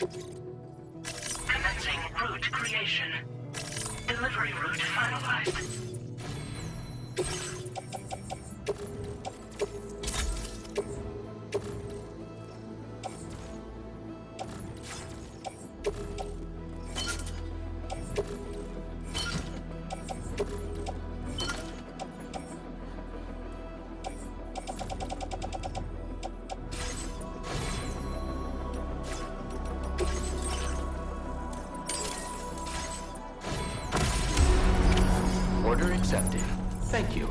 Commencing route creation. Delivery route finalized. Order accepted. Thank you.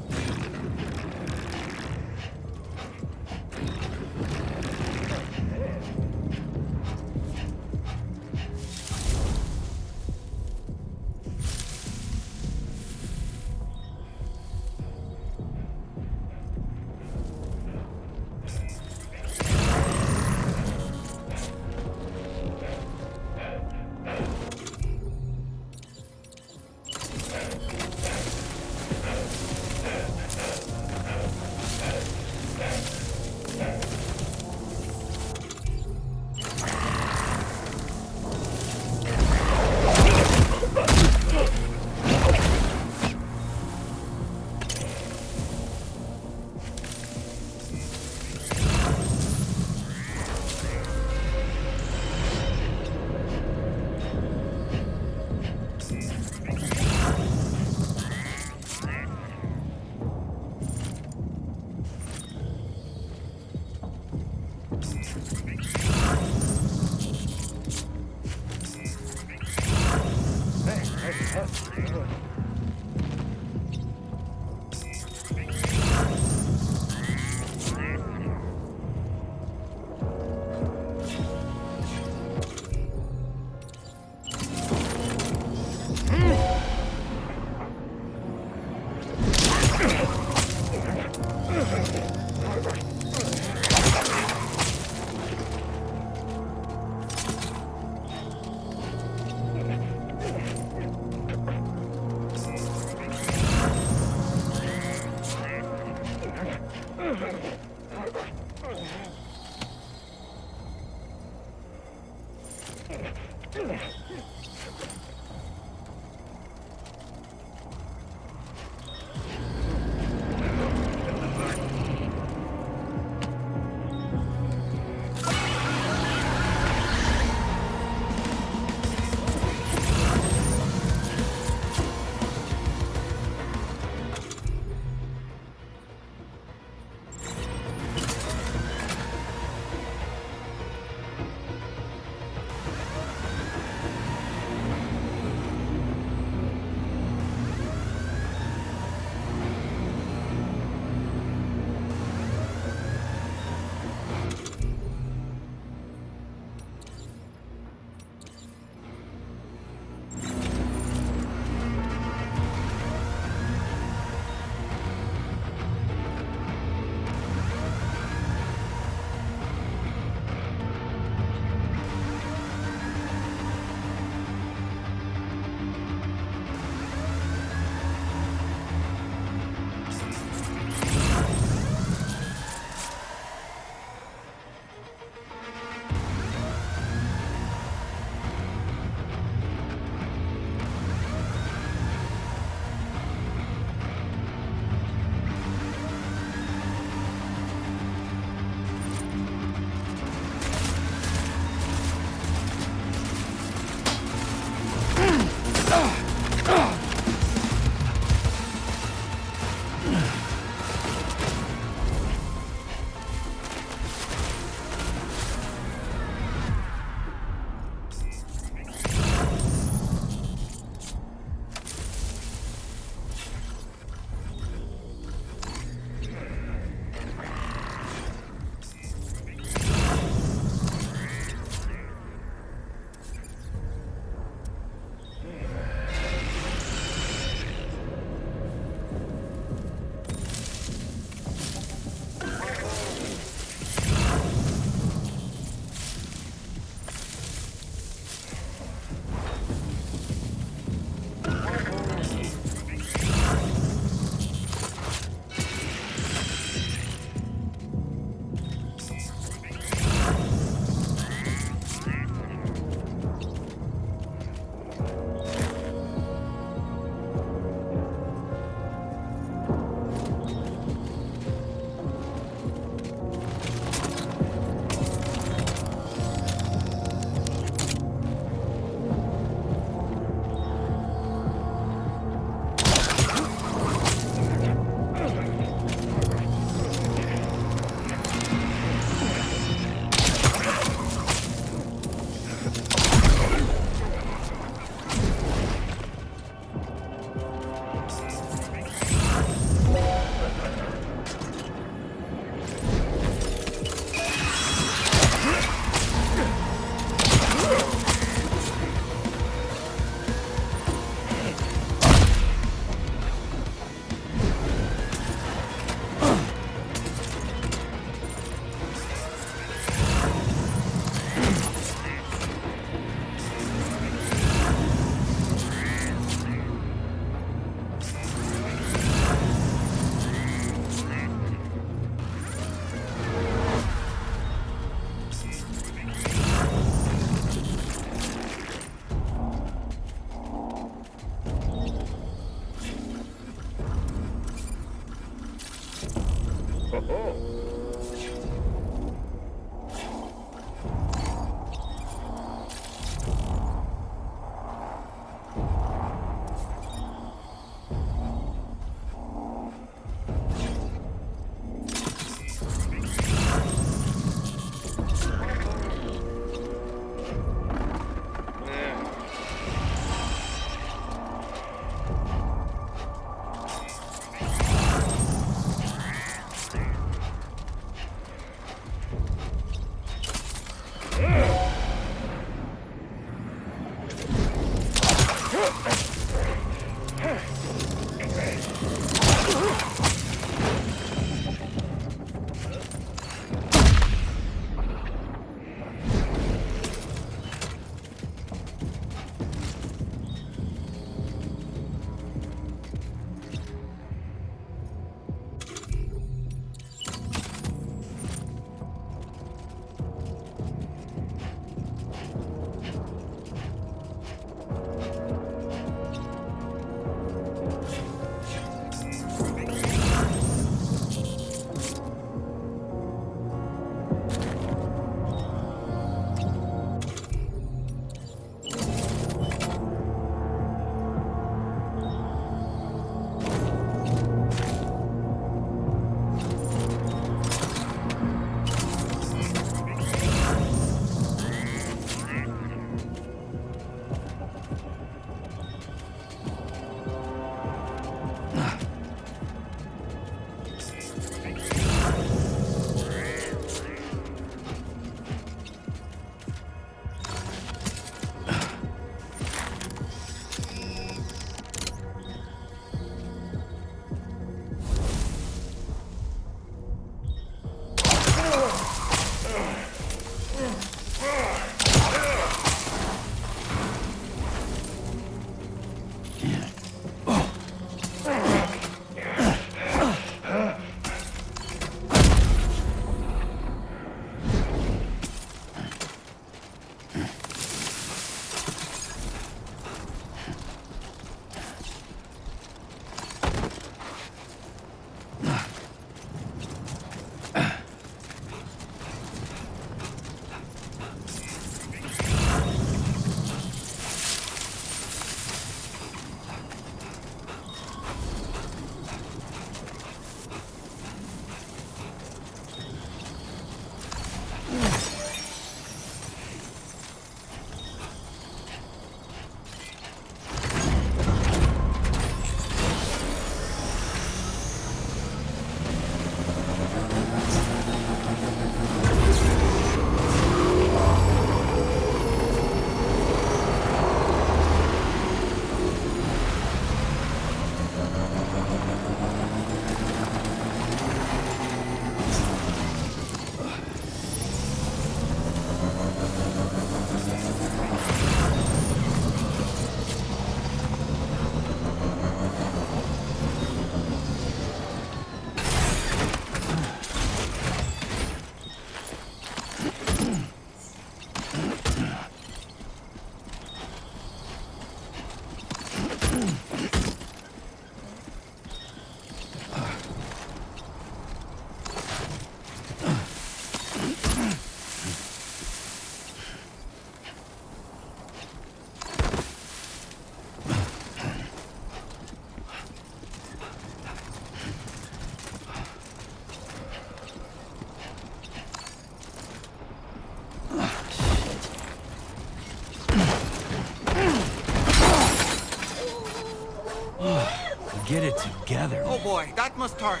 Get it together. Oh boy, that must hurt.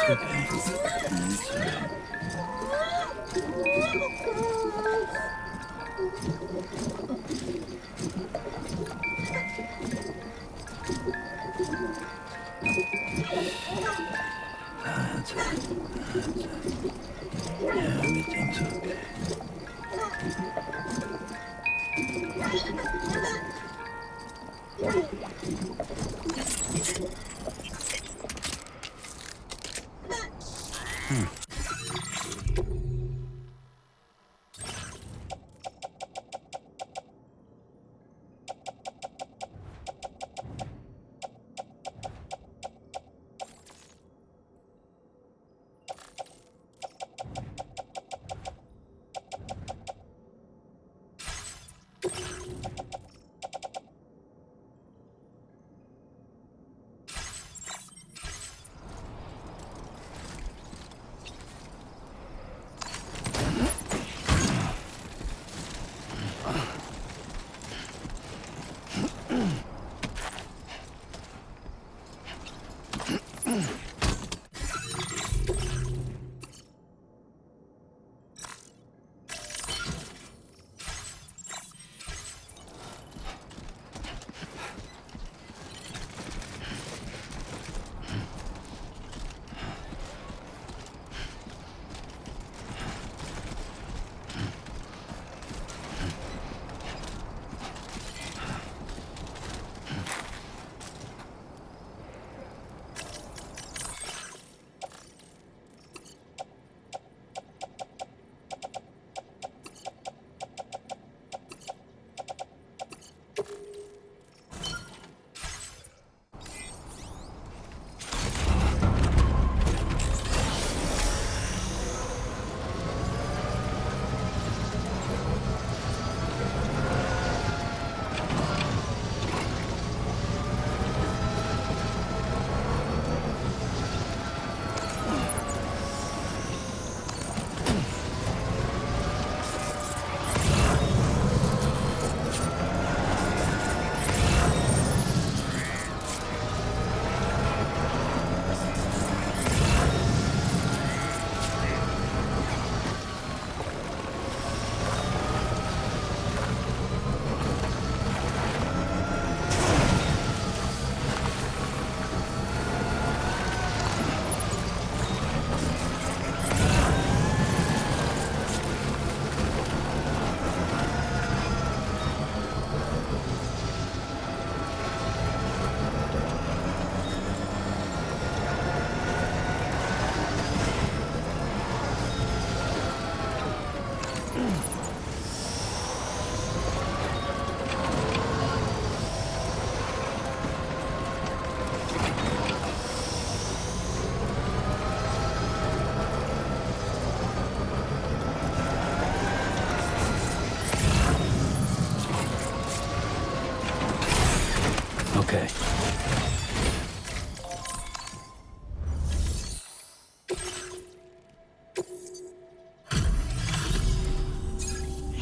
Everything's okay.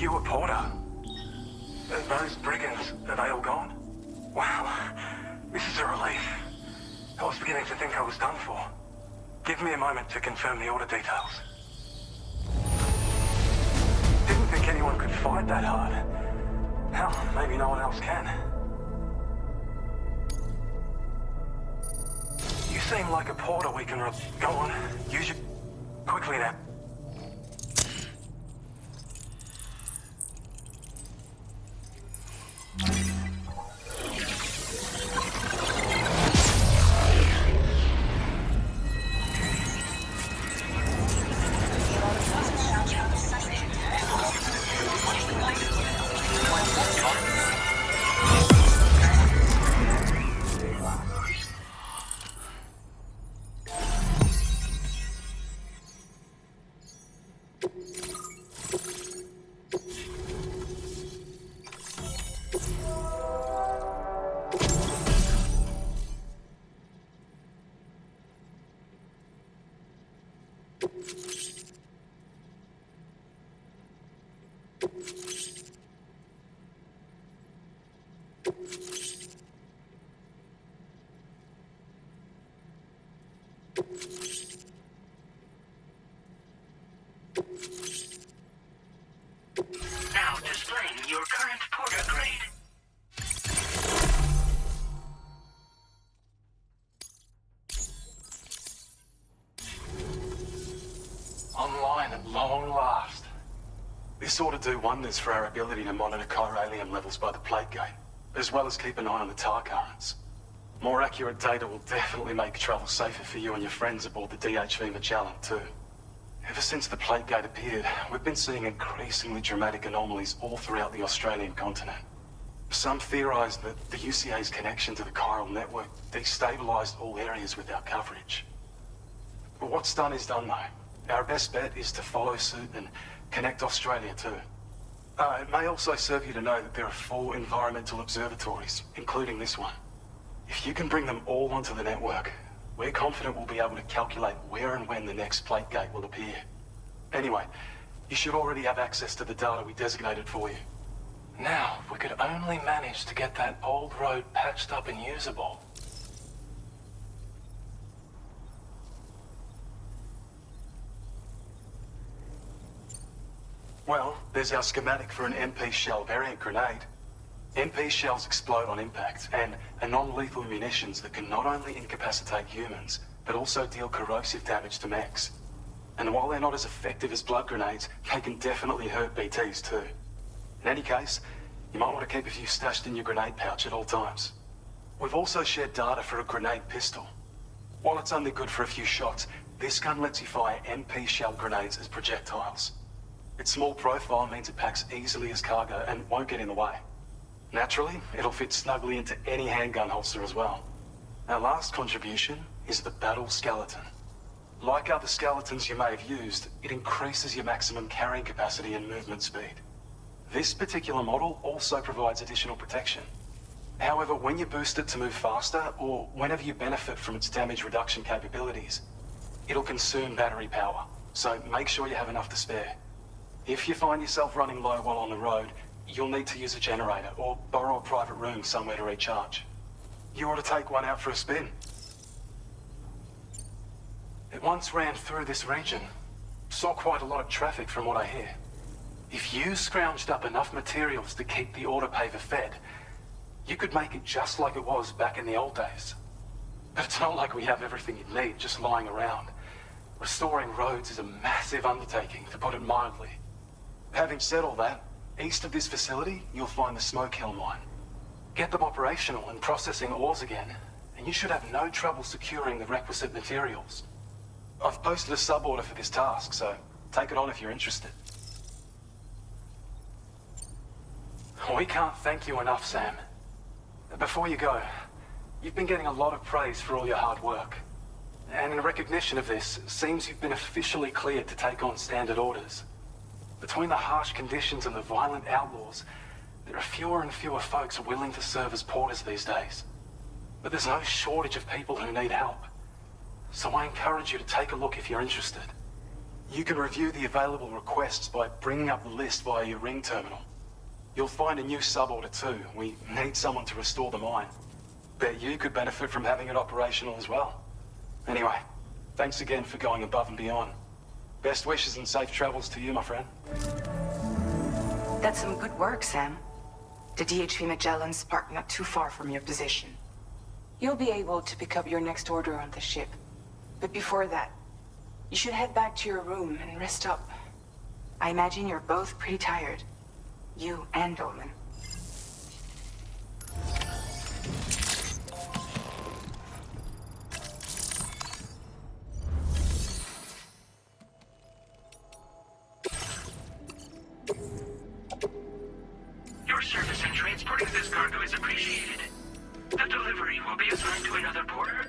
You a porter? Those brigands, are they all gone? Wow, this is a relief. I was beginning to think I was done for. Give me a moment to confirm the order details. Didn't think anyone could fight that hard. Hell, maybe no one else can. You seem like a porter we can go on, use your... quickly now. Now displaying your current porter grade. Online at long last. This ought to do wonders for our ability to monitor chiralium levels by the plate gate, as well as keep an eye on the tar currents. More accurate data will definitely make travel safer for you and your friends aboard the DHV Magellan too. Ever since the plate gate appeared, we've been seeing increasingly dramatic anomalies all throughout the Australian continent. Some theorize that the UCA's connection to the chiral network destabilized all areas without coverage. But what's done is done though. Our best bet is to follow suit and connect Australia too. It may also serve you to know that there are 4 environmental observatories, including this one. If you can bring them all onto the network, we're confident we'll be able to calculate where and when the next plate gate will appear. Anyway, you should already have access to the data we designated for you. Now, if we could only manage to get that old road patched up and usable. Well, there's our schematic for an MP shell variant grenade. MP shells explode on impact, and are non-lethal munitions that can not only incapacitate humans, but also deal corrosive damage to mechs. And while they're not as effective as blood grenades, they can definitely hurt BTs too. In any case, you might want to keep a few stashed in your grenade pouch at all times. We've also shared data for a grenade pistol. While it's only good for a few shots, this gun lets you fire MP shell grenades as projectiles. Its small profile means it packs easily as cargo and won't get in the way. Naturally, it'll fit snugly into any handgun holster as well. Our last contribution is the battle skeleton. Like other skeletons you may have used, it increases your maximum carrying capacity and movement speed. This particular model also provides additional protection. However, when you boost it to move faster, or whenever you benefit from its damage reduction capabilities, it'll consume battery power, so make sure you have enough to spare. If you find yourself running low while on the road, you'll need to use a generator or borrow a private room somewhere to recharge. You ought to take one out for a spin. It once ran through this region. Saw quite a lot of traffic from what I hear. If you scrounged up enough materials to keep the autopaver fed, you could make it just like it was back in the old days. But it's not like we have everything you need just lying around. Restoring roads is a massive undertaking, to put it mildly. Having said all that, east of this facility, you'll find the Smoke Hill mine. Get them operational and processing ores again, and you should have no trouble securing the requisite materials. I've posted a sub-order for this task, so take it on if you're interested. We can't thank you enough, Sam. Before you go, you've been getting a lot of praise for all your hard work. And in recognition of this, it seems you've been officially cleared to take on standard orders. Between the harsh conditions and the violent outlaws, there are fewer and fewer folks willing to serve as porters these days. But there's no shortage of people who need help. So I encourage you to take a look if you're interested. You can review the available requests by bringing up the list via your ring terminal. You'll find a new suborder too. We need someone to restore the mine. Bet you could benefit from having it operational as well. Anyway, thanks again for going above and beyond. Best wishes and safe travels to you, my friend. That's some good work, Sam. The DHV Magellan's parked not too far from your position. You'll be able to pick up your next order on the ship. But before that, you should head back to your room and rest up. I imagine you're both pretty tired. You and Dolman. Your service in transporting this cargo is appreciated. The delivery will be assigned to another porter.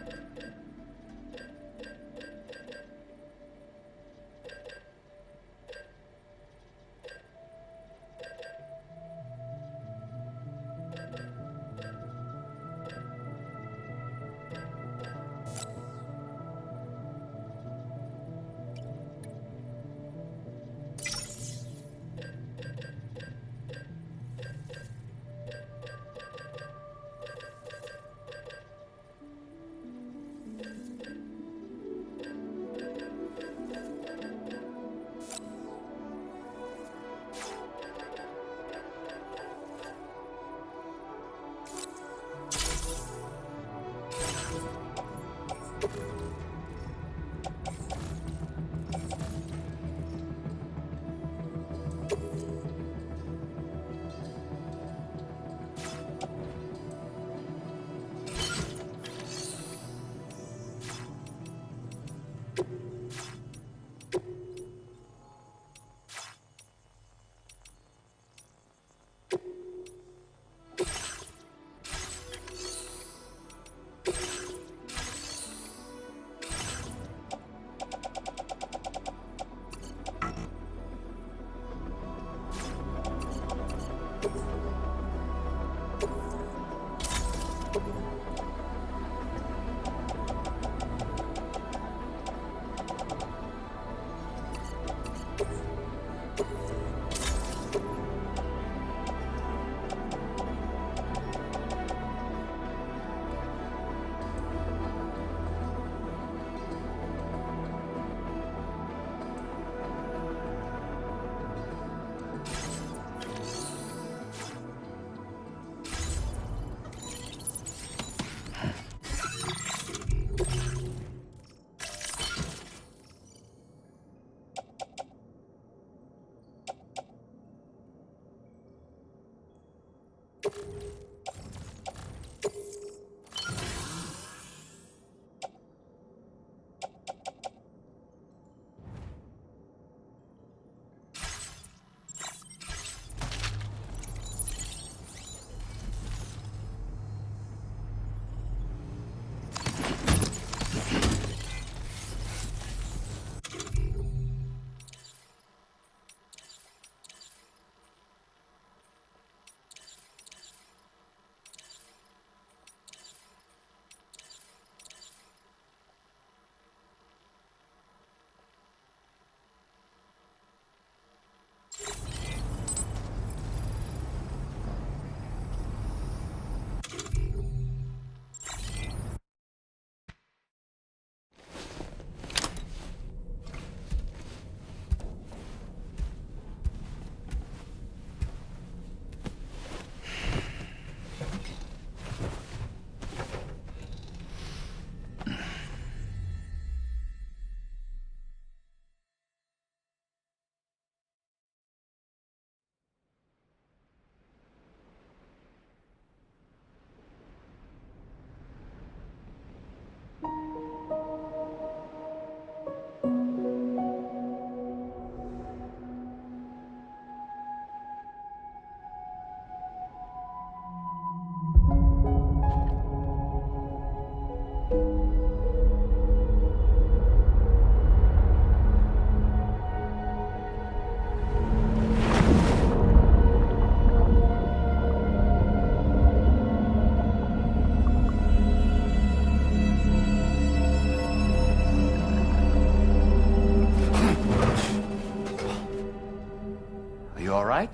You all right?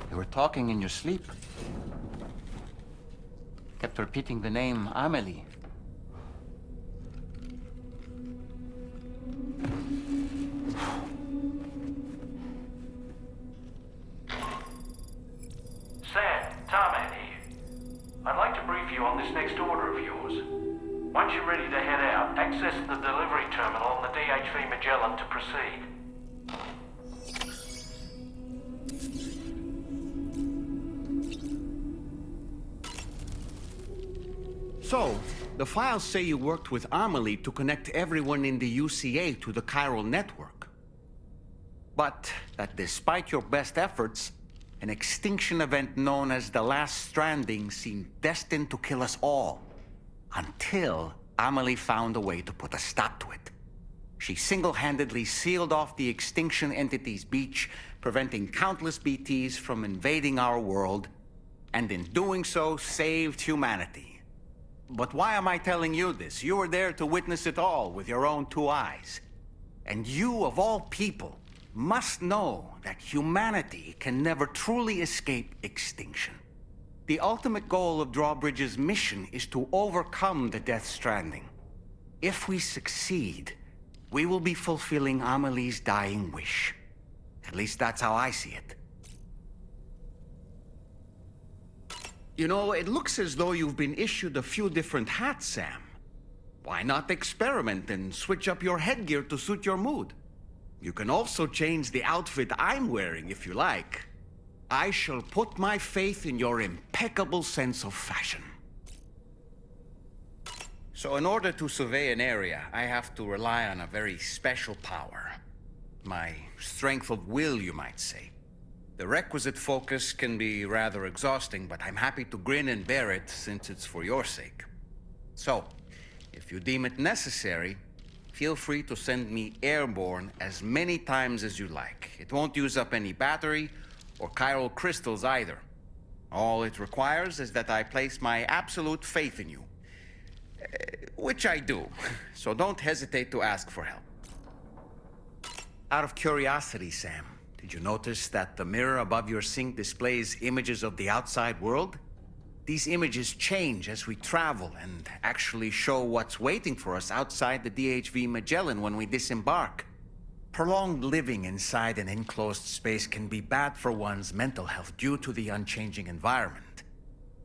You were talking in your sleep. Kept repeating the name Amelie. Sam, Tarman here. I'd like to brief you on this next order of yours. Once you're ready to head out, access the delivery terminal on the DHV Magellan to proceed. So, the files say you worked with Amelie to connect everyone in the UCA to the chiral network. But that despite your best efforts, an extinction event known as the Last Stranding seemed destined to kill us all. Until Amelie found a way to put a stop to it. She single-handedly sealed off the extinction entity's beach, preventing countless BTs from invading our world, and in doing so, saved humanity. But why am I telling you this? You were there to witness it all with your own two eyes. And you, of all people, must know that humanity can never truly escape extinction. The ultimate goal of Drawbridge's mission is to overcome the Death Stranding. If we succeed, we will be fulfilling Amelie's dying wish. At least that's how I see it. You know, it looks as though you've been issued a few different hats, Sam. Why not experiment and switch up your headgear to suit your mood? You can also change the outfit I'm wearing if you like. I shall put my faith in your impeccable sense of fashion. So in order to survey an area, I have to rely on a very special power. My strength of will, you might say. The requisite focus can be rather exhausting, but I'm happy to grin and bear it since it's for your sake. So, if you deem it necessary, feel free to send me airborne as many times as you like. It won't use up any battery or chiral crystals either. All it requires is that I place my absolute faith in you. Which I do, so don't hesitate to ask for help. Out of curiosity, Sam, did you notice that the mirror above your sink displays images of the outside world? These images change as we travel and actually show what's waiting for us outside the DHV Magellan when we disembark. Prolonged living inside an enclosed space can be bad for one's mental health due to the unchanging environment.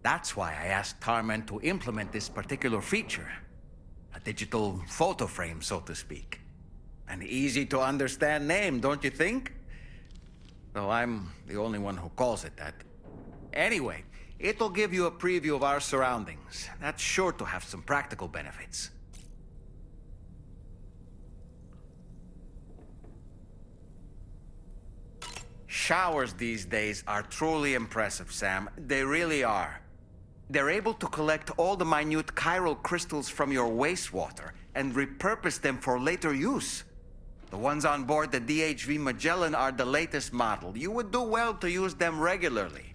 That's why I asked Tarman to implement this particular feature. A digital photo frame, so to speak. An easy-to-understand name, don't you think? Though I'm the only one who calls it that. Anyway, it'll give you a preview of our surroundings. That's sure to have some practical benefits. Showers these days are truly impressive, Sam. They really are. They're able to collect all the minute chiral crystals from your wastewater and repurpose them for later use. The ones on board the DHV Magellan are the latest model. You would do well to use them regularly.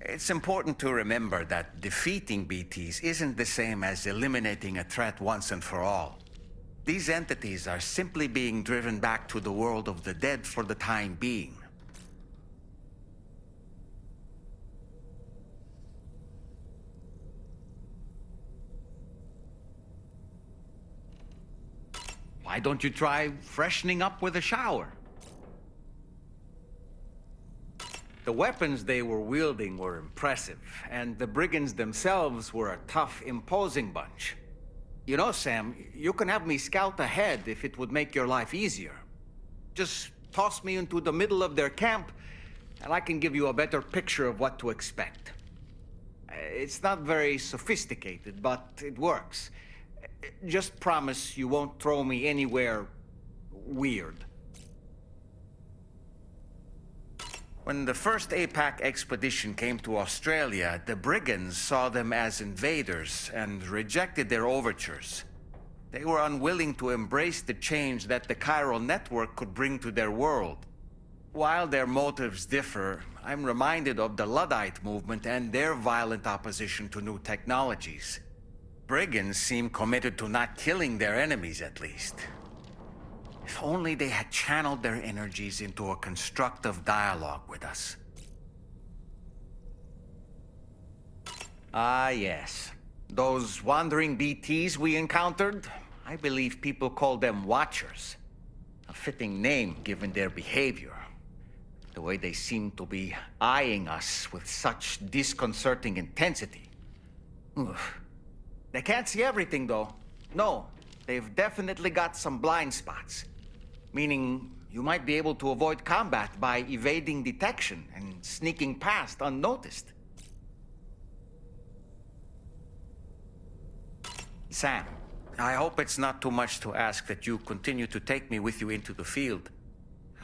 It's important to remember that defeating BTs isn't the same as eliminating a threat once and for all. These entities are simply being driven back to the world of the dead for the time being. Why don't you try freshening up with a shower? The weapons they were wielding were impressive, and the brigands themselves were a tough, imposing bunch. You know, Sam, you can have me scout ahead if it would make your life easier. Just toss me into the middle of their camp, and I can give you a better picture of what to expect. It's not very sophisticated, but it works. Just promise you won't throw me anywhere weird. When the first APAC expedition came to Australia, the brigands saw them as invaders and rejected their overtures. They were unwilling to embrace the change that the chiral network could bring to their world. While their motives differ, I'm reminded of the Luddite movement and their violent opposition to new technologies. Brigands seem committed to not killing their enemies, at least. If only they had channeled their energies into a constructive dialogue with us. Ah, yes. Those wandering BTs we encountered, I believe people call them Watchers. A fitting name given their behavior. The way they seem to be eyeing us with such disconcerting intensity. Oof. They can't see everything, though. No, they've definitely got some blind spots. Meaning, you might be able to avoid combat by evading detection and sneaking past unnoticed. Sam, I hope it's not too much to ask that you continue to take me with you into the field.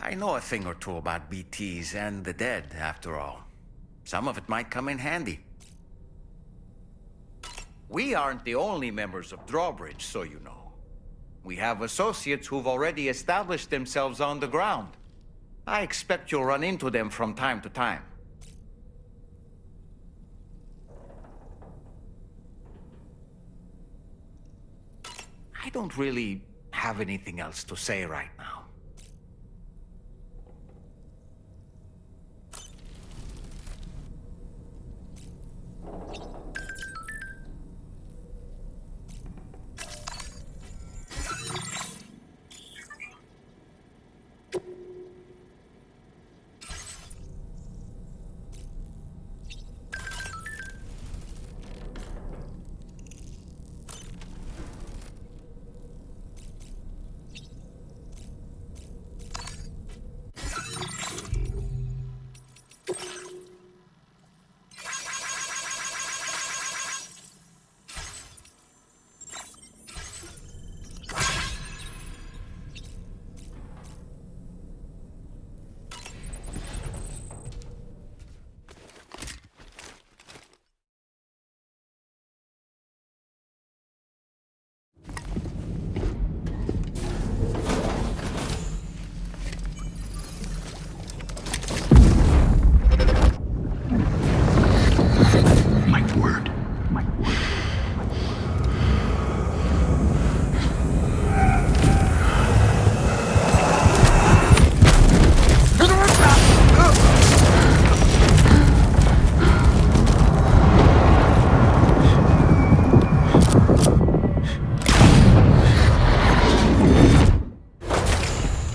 I know a thing or two about BTs and the dead, after all. Some of it might come in handy. We aren't the only members of Drawbridge, so you know. We have associates who've already established themselves on the ground. I expect you'll run into them from time to time. I don't really have anything else to say right now.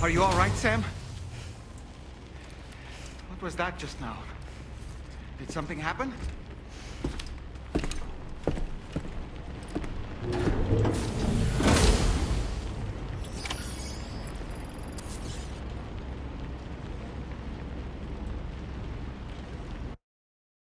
Are you all right, Sam? What was that just now? Did something happen?